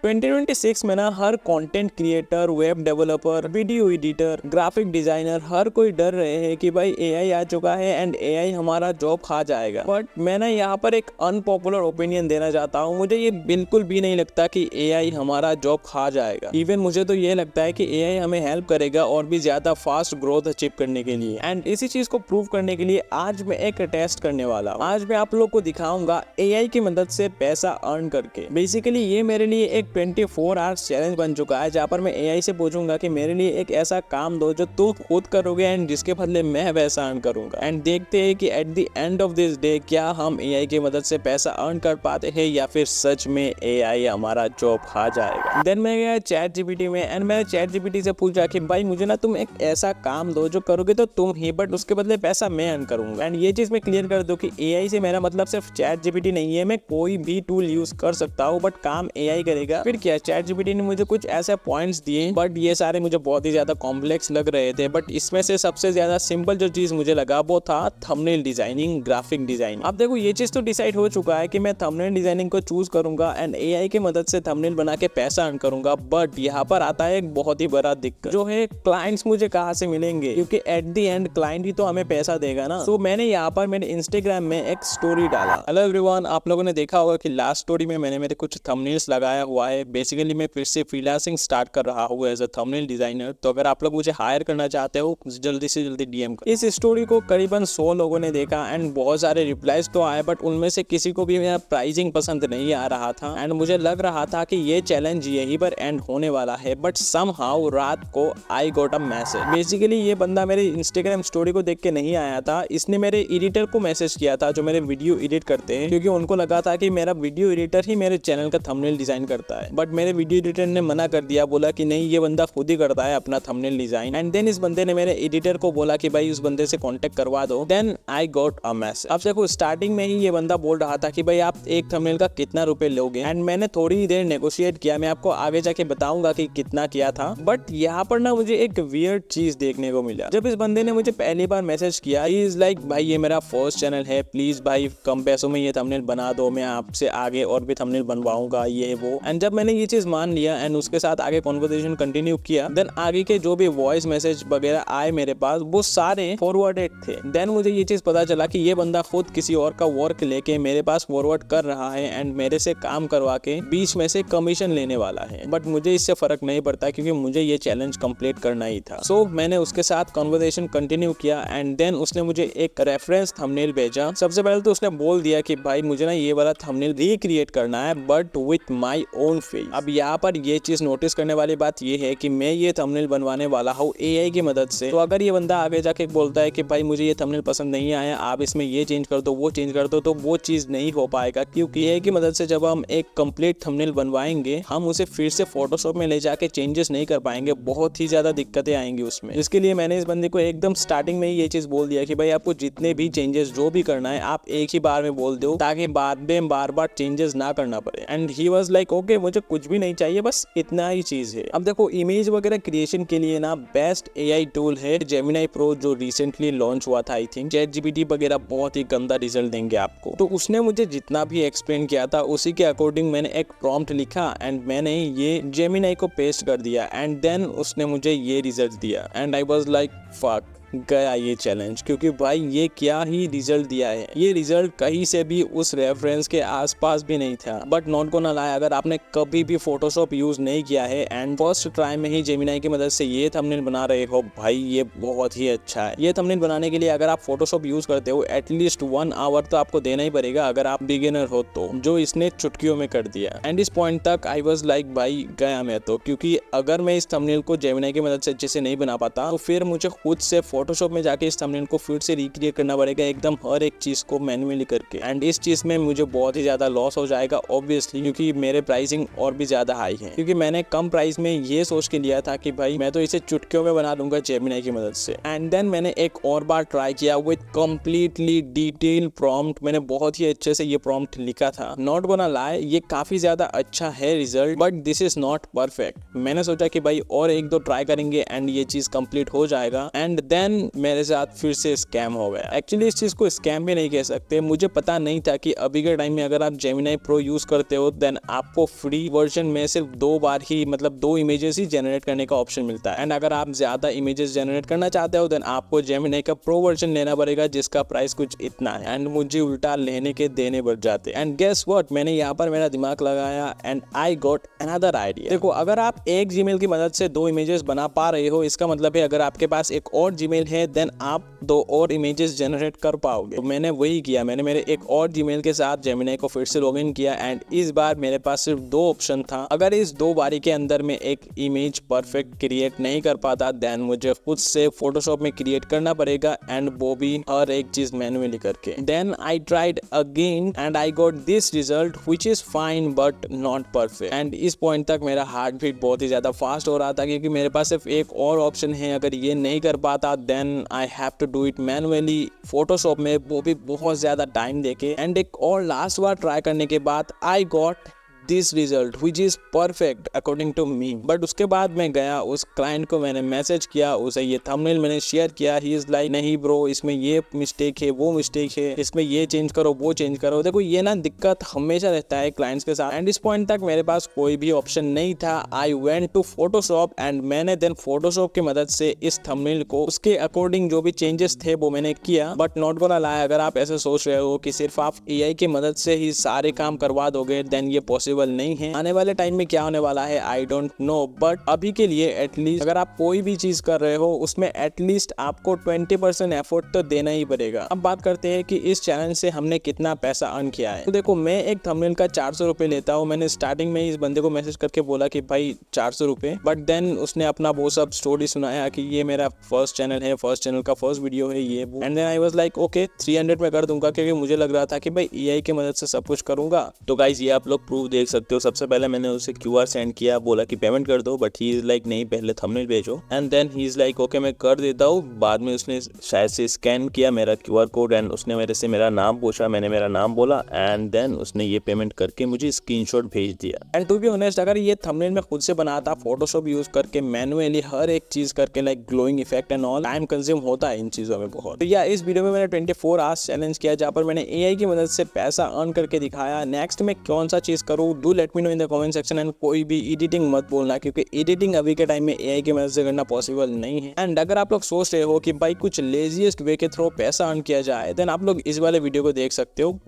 2026 में ना हर content creator, web developer, video editor, graphic designer हर कोई डर रहे हैं कि भाई एआई आ चुका है एंड एआई हमारा जॉब खा जाएगा। बट मैं ना यहाँ पर एक अनपॉपुलर ओपिनियन देना चाहता हूँ। मुझे ये बिल्कुल भी नहीं लगता कि एआई हमारा जॉब खा जाएगा। इवन मुझे तो ये लगता है कि एआई हमें हेल्प करेगा और भी ज्यादा फास्ट ग्रोथ अचीव करने के लिए। एंड इसी चीज को प्रूव करने के लिए आज मैं एक टेस्ट करने वाला हूँ। आज मैं आप लोग को दिखाऊंगा एआई की मदद से पैसा अर्न करके। बेसिकली ये मेरे लिए एक 24 आवर्स चैलेंज बन चुका है, जहाँ पर मैं एआई से पूछूंगा कि मेरे लिए एक ऐसा काम दो जो तू खुद करोगे एंड जिसके बदले मैं पैसा अर्न करूंगा। एंड देखते हैं कि at the end of this day क्या हम एआई की मदद से पैसा अर्न कर पाते हैं या फिर सच में एआई हमारा जॉब खा जाएगा। देन मैं गया चैट जीपीटी में एंड मैं चैट जीपीटी से पूछा कि भाई मुझे ना तुम एक ऐसा काम दो जो करोगे तो तुम ही, बट उसके बदले पैसा मैं अर्न करूंगा। एंड ये चीज मैं क्लियर कर दूं कि एआई से मेरा मतलब सिर्फ चैट जीपीटी नहीं है। मैं कोई भी टूल यूज कर सकता हूँ बट काम एआई करेगा। फिर क्या, चैट जीपीटी ने मुझे कुछ ऐसे पॉइंट्स दिए बट ये सारे मुझे बहुत ही ज्यादा कॉम्प्लेक्स लग रहे थे। बट इसमें से सबसे ज्यादा सिंपल जो चीज मुझे लगा वो था थंबनेल डिजाइनिंग, ग्राफिक डिजाइनिंग। अब देखो ये चीज तो डिसाइड हो चुका है कि मैं थंबनेल डिजाइनिंग को चूज करूंगा एंड एआई की मदद से थंबनेल बना के पैसा अर्न करूंगा। बट यहाँ पर आता है एक बहुत ही बड़ा दिक्कत, जो है क्लाइंट्स मुझे कहाँ से मिलेंगे, क्योंकि एट द एंड क्लाइंट ही तो हमें पैसा देगा ना। तो मैंने यहाँ पर मेरे इंस्टाग्राम में एक स्टोरी डाला। हेलो एवरीवन, आप लोगों ने देखा होगा कि लास्ट स्टोरी में मैंने मेरे कुछ थंबनेल्स लगाया हुआ है। बेसिकली मैं फिर से फ्रीलांसिंग स्टार्ट कर रहा हूँ एज अ थंबनेल डिजाइनर। तो अगर आप लोग मुझे हायर करना चाहते हो जल्दी से जल्दी डीएम करो। इस स्टोरी को करीबन 100 लोगों ने देखा एंड बहुत सारे रिप्लाईज तो आए, बट उनमें से किसी को भी मेरा प्राइसिंग पसंद नहीं आ रहा था। एंड मुझे लग रहा था कि ये चैलेंज यहीं पर एंड होने वाला है। बट समहाउ रात को आई गॉट अ मैसेज। बेसिकली ये बंदा मेरे इंस्टाग्राम स्टोरी को देख के नहीं आया था, इसने मेरे एडिटर को मैसेज किया था जो मेरे वीडियो एडिट करते हैं, क्योंकि उनको लगा था कि मेरा वीडियो एडिटर ही मेरे चैनल का थंबनेल डिजाइन करता है। बट मेरे वीडियो एडिटर ने मना कर दिया, बोला कि नहीं ये बंदा खुद ही करता है अपना थंबनेल डिजाइन। एंड देन इस बंदे ने मेरे एडिटर को बोला कि भाई उस बंदे से कांटेक्ट करवा दो। Then I got a message. अब देखो स्टार्टिंग में ही ये बंदा बोल रहा था कि भाई आप एक थंबनेल का कितना रुपए लोगे। एंड मैंने थोड़ी देर नेगोशिएट किया, मैं आपको आगे जाके बताऊंगा कि कितना किया था। बट यहाँ पर ना मुझे एक वियर्ड चीज देखने को मिला। जब इस बंदे ने मुझे पहली बार मैसेज किया, ही इज लाइक भाई ये मेरा फर्स्ट चैनल है, प्लीज भाई कम पैसों में ये थंबनेल बना दो, मैं आपसे आगे और भी थंबनेल बनवाऊंगा ये वो। एंड जब मैंने ये चीज मान लिया एंड उसके साथ आगे कॉन्वर्सेशन कंटिन्यू किया, देन आगे के जो भी वॉइस मैसेज वगैरह आए मेरे पास वो सारे फॉरवर्डेड थे। देन मुझे ये चीज पता चला कि ये बंदा खुद किसी और का वर्क लेके मेरे पास फॉरवर्ड कर रहा है एंड मेरे से काम करवा के बीच में से कमीशन लेने वाला है। बट मुझे इससे फर्क नहीं पड़ता क्योंकि मुझे ये चैलेंज कंप्लीट करना ही था। सो मैंने उसके साथ कॉन्वर्सेशन कंटिन्यू किया एंड देन उसने मुझे एक रेफरेंस थंबनेल भेजा। सबसे पहले तो उसने बोल दिया कि भाई मुझे ना ये वाला थंबनेल रिक्रिएट करना है but with my own face. अब यहाँ पर ये चीज नोटिस करने वाली बात ये है कि मैं ये थंबनेल बनवाने वाला हूँ एआई की मदद से। तो अगर ये बंदा आगे जाके बोलता है कि भाई मुझे ये थंबनेल पसंद नहीं आया, आप इसमें ये चेंज कर दो वो चेंज कर दो, तो वो चीज नहीं हो पाएगा। क्योंकि एआई की मदद से जब हम एक कंप्लीट थंबनेल बनवाएंगे, हम उसे फिर से फोटोशॉप में ले जाके चेंजेस नहीं कर पाएंगे, बहुत ही ज्यादा दिक्कतें आएंगी उसमें। इसके लिए मैंने इस बंदे को एकदम स्टार्टिंग में ही ये चीज बोल दिया कि भाई आपको जितने भी चेंजेस जो भी करना है आप एक ही बार में बोल दो, ताकि बाद में बार बार चेंजेस ना करना पड़े। And he was like okay, मुझे कुछ भी नहीं चाहिए, बस इतना ही चीज है। अब देखो इमेज वगैरह क्रिएशन के लिए ना बेस्ट एआई टूल है जेमिनी प्रो, जो रिसेंटली लॉन्च हुआ था। आई थिंक चैट जीपीटी वगैरह बहुत ही गंदा रिजल्ट देंगे आपको। तो उसने मुझे जितना भी एक्सप्लेन किया था उसी के अकॉर्डिंग मैंने एक प्रॉम्प्ट लिखा एंड मैंने ये जेमिनी को पेस्ट कर दिया एंड देन उसने मुझे ये रिजल्ट दिया and I was like fuck, गया ये चैलेंज। क्योंकि भाई ये क्या ही रिजल्ट दिया है, ये रिजल्ट कहीं से भी उस रेफरेंस के आसपास भी नहीं था। बट नॉट गोना लाई, अगर आपने कभी भी फोटोशॉप यूज नहीं किया है एंड फर्स्ट ट्राई में ही जेमिनी की मदद से ये थंबनेल बना रहे हो, भाई ये बहुत ही अच्छा है। ये थंबनेल बनाने के लिए अगर आप फोटोशॉप यूज करते हो एटलीस्ट 1 आवर तो आपको देना ही पड़ेगा अगर आप बिगिनर हो तो, जो इसने चुटकियों में कर दिया। एंड इस पॉइंट तक आई वाज लाइक भाई गया मैं तो, क्योंकि अगर मैं इस थंबनेल को जेमिनी की मदद से अच्छे से नहीं बना पाता तो फिर मुझे खुद से फोटोशॉप में जाके इस थंबनेल को फिर से रिक्रिएट करना पड़ेगा, एकदम हर एक चीज को मैन्युअली करके। एंड इस चीज में मुझे बहुत ही ज्यादा लॉस हो जाएगा ऑब्वियसली, क्योंकि मेरे प्राइसिंग और भी ज्यादा हाई है। क्योंकि मैंने कम प्राइस में ये सोच के लिया था कि भाई मैं तो इसे चुटकियों में बना दूंगा जेमिनी की मदद से। एंड देन मैंने एक और बार ट्राई किया विद कंप्लीटली डिटेल प्रॉम्प्ट। मैंने बहुत ही अच्छे से ये प्रॉम्प्ट लिखा था। नॉट गोना लाई, ये काफी ज्यादा अच्छा है result, but this is not perfect. मैंने सोचा कि भाई और 1-2 ट्राई करेंगे एंड ये चीज कंप्लीट हो जाएगा एंड देन देन मेरे साथ फिर से स्कैम हो गया। एक्चुअली इस चीज को स्कैम भी नहीं कह सकते, मुझे पता नहीं था कि अभी के टाइम में अगर आप जेमिनी प्रो यूज करते हो देन आपको फ्री वर्जन में सिर्फ 2 बार ही मतलब 2 इमेजेस ही जनरेट करने का ऑप्शन मिलता है। एंड अगर आप ज्यादा इमेजेस जनरेट करना चाहते हो देन आपको जेमिनी का प्रो वर्जन लेना पड़ेगा जिसका प्राइस कुछ इतना है। एंड मुझे उल्टा लेने के देने बढ़ जाते। एंड गेस व्हाट, मैंने यहाँ पर मेरा दिमाग लगाया and I got another idea. देखो, अगर आप एक जीमेल की मदद से 2 इमेजेस बना पा रहे हो, इसका मतलब है अगर आपके पास एक और जीमेल है देन आप 2 और इमेजेस जनरेट कर पाओगे। तो मैंने वही किया, मैंने मेरे एक और जीमेल के साथ जेमिनी को फिर से लॉगिन किया एंड इस बार मेरे पास सिर्फ 2 ऑप्शन था। अगर इस 2 बारी के अंदर में एक इमेज परफेक्ट क्रिएट नहीं कर पाता देन मुझे खुद से फोटोशॉप में क्रिएट करना पड़ेगा एंड वो भी हर एक चीज मैन्युअली करके। Then I tried again and I got this result which is fine but not perfect. And इस पॉइंट तक मेरा हार्ट बीट बहुत ही ज्यादा फास्ट हो रहा था क्योंकि मेरे पास सिर्फ एक और ऑप्शन है। अगर ये नहीं कर पाता then I have to do it manually Photoshop में, वो भी बहुत ज्यादा टाइम देके। एंड एक और लास्ट बार ट्राई करने के बाद I got this result which is perfect according to me. But उसके बाद मैं गया उस क्लाइंट को, मैंने मैसेज किया उसे, ये थंबनेल मैंने शेयर किया। ही इज लाइक नहीं ब्रो, इसमें ये मिस्टेक है, वो मिस्टेक है, इसमें ये चेंज करो, वो चेंज करो। देखो ये ना दिक्कत हमेशा रहता है क्लाइंट्स के साथ। एंड इस पॉइंट तक मेरे पास कोई भी ऑप्शन नहीं था। I went to Photoshop and मैंने देन फोटोशॉप की मदद से इस थंबनेल को उसके अकॉर्डिंग जो भी चेंजेस थे वो मैंने किया। बट नॉट गोना लाई, अगर आप ऐसे सोच रहे हो कि सिर्फ आप एआई की मदद से ही सारे काम करवा दोगे देन ये पॉसिबल नहीं है। आने वाले टाइम में क्या होने वाला है आई डोंट नो, बट अभी के लिए एटलीस्ट अगर आप कोई भी चीज कर रहे हो उसमें एटलीस्ट आपको 20% एफर्ट तो देना ही पड़ेगा। अब बात करते हैं कि इस चैलेंज से हमने कितना पैसा अर्न किया है। तो देखो, मैं एक थंबनेल का 400 रुपए लेता हूँ। मैंने स्टार्टिंग में इस बंदे को मैसेज करके बोला कि भाई 400 रुपए, बट देन उसने अपना वो सब स्टोरी सुनाया कि ये मेरा फर्स्ट चैनल है, फर्स्ट चैनल का फर्स्ट वीडियो है ये वो। And then I was like okay 300 में कर दूंगा क्योंकि मुझे लग रहा था कि भाई एआई की मदद से सब कुछ करूंगा। तो गाइस ये आप लोग प्रूफ देख सकते हो। सबसे पहले मैंने उसे क्यूआर सेंड किया, बोला कि पेमेंट कर दो, बट ही इज लाइक नहीं पहले थंबनेल भेजो। And then he is like okay मैं कर देता हूँ। बाद में उसने शायद से स्कैन किया मेरा क्यूआर कोड एंड उसने मेरे से मेरा नाम पूछा, मैंने मेरा नाम बोला एंड देन उसने ये पेमेंट करके मुझे स्क्रीनशॉट भेज दिया। एंड टू बी ऑनेस्ट, अगर ये थंबनेल मैं खुद से बनाता फोटोशॉप यूज करके मैन्युअली हर एक चीज करके like glowing effect and all, time consume होता है इन चीजों में बहुत। तो या इस वीडियो में मैंने 24 आवर्स चैलेंज किया जहाँ पर मैंने एआई की मदद से पैसा अर्न करके दिखाया। नेक्स्ट में कौन सा चीज करूँ do let me know in the comment section. And कोई भी एडिटिंग मत बोलना क्योंकि एडिटिंग अभी के टाइम में एआई की मदद से करना पॉसिबल नहीं है। एंड अगर आप लोग सोच रहे हो कि भाई कुछ लेजीएस्ट वे के थ्रू पैसा अर्न किया जाए देन आप लोग इस वाले वीडियो को देख सकते हो।